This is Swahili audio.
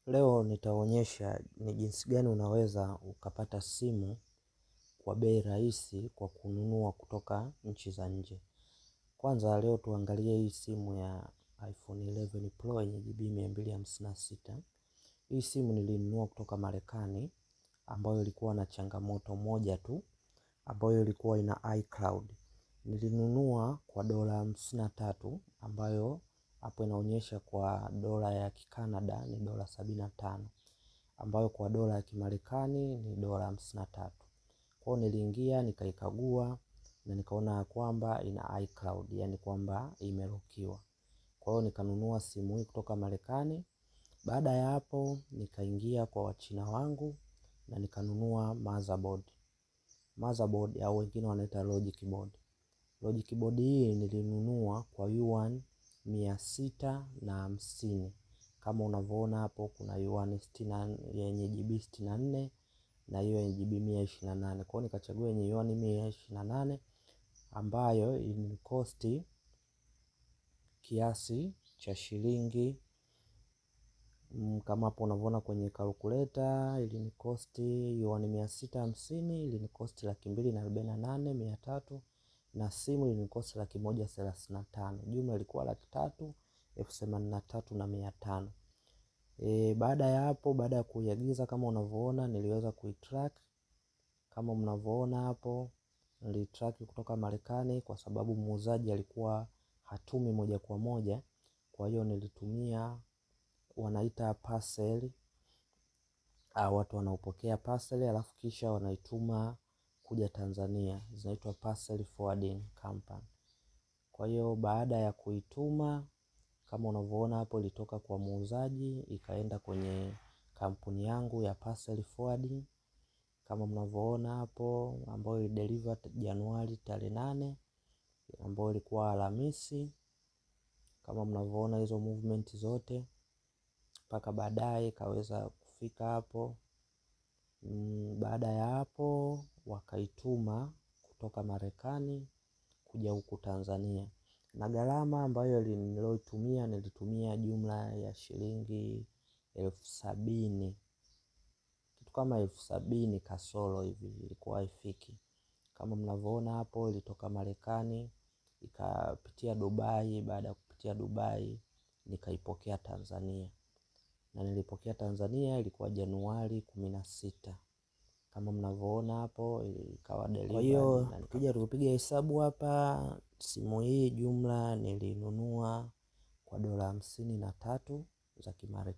Leo nitaonyesha ni jinsi gani unaweza ukapata simu kwa bei rahisi kwa kununua kutoka nchi za nje. Kwanza leo tuangalie hii simu ya iPhone 11 Pro yenye GB 256. Hii simu nilinunua kutoka Marekani ambayo ilikuwa na changamoto moja tu ambayo ilikuwa ina iCloud. Nilinunua kwa $53 ambayo hapo inaonyesha kwa dola ya Kikanada ni dola 75, ambayo kwa dola ya Kimarekani ni dola 53. Kwa hiyo niliingia nikaikagua na nikaona kwamba ina iCloud, yani kwamba imelokiwa. Kwa hiyo nikanunua simu hii kutoka Marekani. Baada ya hapo nikaingia kwa wachina wangu na nikanunua motherboard au wengine wanaita logic board. Logic board hii nilinunua kwa yuan 650. Kama unavyoona hapo kuna yuan 60 yenye GB 64 na hiyo yenye GB 128. Kwa hiyo nikachagua yenye yuan 128 ambayo ilinikosti kiasi cha shilingi kama hapo unavyoona kwenye calculator ilinikosti yuan 650, ilinikosti 248,300 na simu ilinikosti 135,000. Jumla ilikuwa 383,500. Baada ya hapo, baada ya kuiagiza kama unavyoona niliweza kuitrack. Kama mnavyoona hapo nilitrack kutoka Marekani kwa sababu muuzaji alikuwa hatumi moja kwa moja. Kwa hiyo nilitumia wanaita parcel, watu wanaopokea parcel alafu kisha wanaituma kuja Tanzania, zinaitwa parcel forwarding company. Kwa hiyo baada ya kuituma kama unavyoona hapo ilitoka kwa muuzaji ikaenda kwenye kampuni yangu ya parcel forwarding kama mnavyoona hapo, ambayo ilideliver Januari tarehe 8, ambayo ilikuwa Alhamisi. Kama mnavyoona hizo movement zote mpaka baadaye kaweza kufika hapo. Baada ya hapo wakaituma kutoka Marekani kuja huku Tanzania, na gharama ambayo nilitumia jumla ya shilingi 70,000, kitu kama 70,000 kasoro hivi, ilikuwa haifiki. Kama mnavyoona hapo ilitoka Marekani ikapitia Dubai. Baada ya kupitia Dubai nikaipokea Tanzania, na nilipokea Tanzania ilikuwa Januari 16. Kama mnavyoona hapo ikawa delivered. Kwa hiyo tukija tukipiga hesabu hapa, simu hii jumla nilinunua kwa dola 53 za Kimarekani.